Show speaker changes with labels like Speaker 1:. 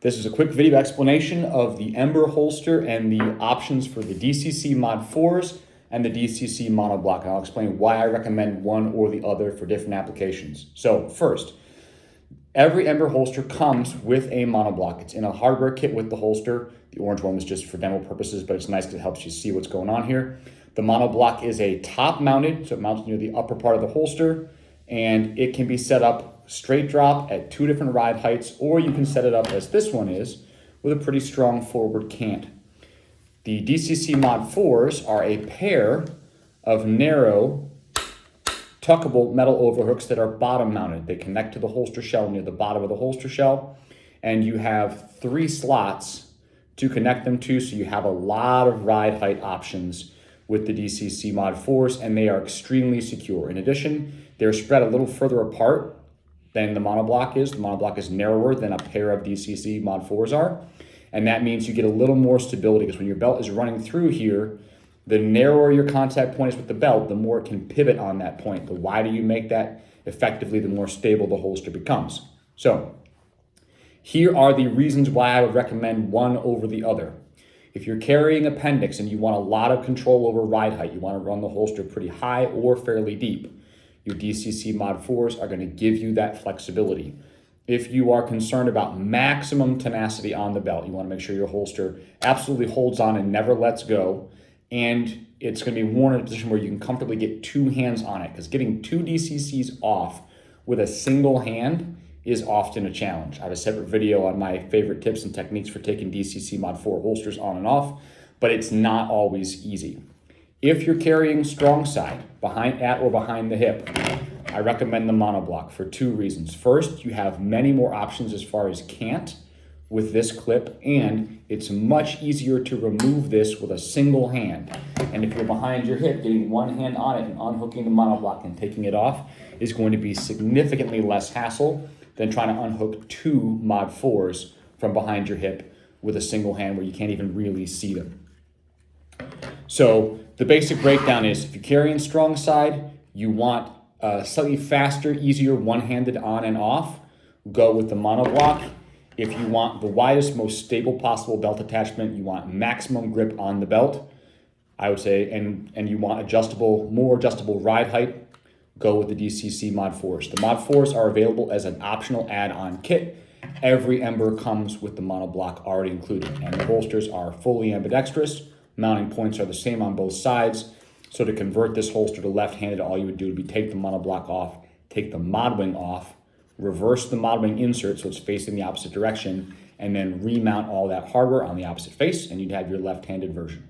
Speaker 1: This is a quick video explanation of the Ember Holster and the options for the DCC Mod4s and the DCC Monoblock. And I'll explain why I recommend one or the other for different applications. So first, every Ember Holster comes with a monoblock. It's in a hardware kit with the holster. The orange one was just for demo purposes, but it's nice because it helps you see what's going on here. The monoblock is a top mounted, so it mounts near the upper part of the holster, and it can be set up straight drop at 2 different ride heights, or you can set it up as this one is with a pretty strong forward cant. The DCC Mod4s are a pair of narrow tuckable metal overhooks that are bottom mounted. They connect to the holster shell near the bottom of the holster shell, and you have 3 slots to connect them to, so you have a lot of ride height options with the DCC Mod4s, and they are extremely secure. In addition, they're spread a little further apart than the monoblock is. The monoblock is narrower than a pair of DCC Mod4s are, and that means you get a little more stability, because when your belt is running through here, the narrower your contact point is with the belt, the more it can pivot on that point. The wider you make that, effectively, the more stable the holster becomes. So here are the reasons why I would recommend one over the other. If you're carrying appendix and you want a lot of control over ride height, you want to run the holster pretty high or fairly deep, your DCC Mod4s are going to give you that flexibility. If you are concerned about maximum tenacity on the belt, you want to make sure your holster absolutely holds on and never lets go, and it's going to be worn in a position where you can comfortably get 2 hands on it, because getting 2 DCCs off with a single hand is often a challenge. I have a separate video on my favorite tips and techniques for taking DCC Mod4 holsters on and off, but it's not always easy. If you're carrying strong side, at or behind the hip, I recommend the monoblock for 2 reasons. First, you have many more options as far as cant with this clip, and it's much easier to remove this with a single hand. And if you're behind your hip, getting 1 hand on it and unhooking the monoblock and taking it off is going to be significantly less hassle than trying to unhook 2 Mod4s from behind your hip with a single hand where you can't even really see them. So the basic breakdown is, if you're carrying strong side, you want a slightly faster, easier one-handed on and off, go with the monoblock. If you want the widest, most stable possible belt attachment, you want maximum grip on the belt, I would say, and you want more adjustable ride height, go with the DCC Mod4s. The Mod4s are available as an optional add-on kit. Every Ember comes with the monoblock already included, and the holsters are fully ambidextrous. Mounting points are the same on both sides. So to convert this holster to left-handed, all you would do would be take the monoblock off, take the mod wing off, reverse the mod wing insert so it's facing the opposite direction, and then remount all that hardware on the opposite face, and you'd have your left-handed version.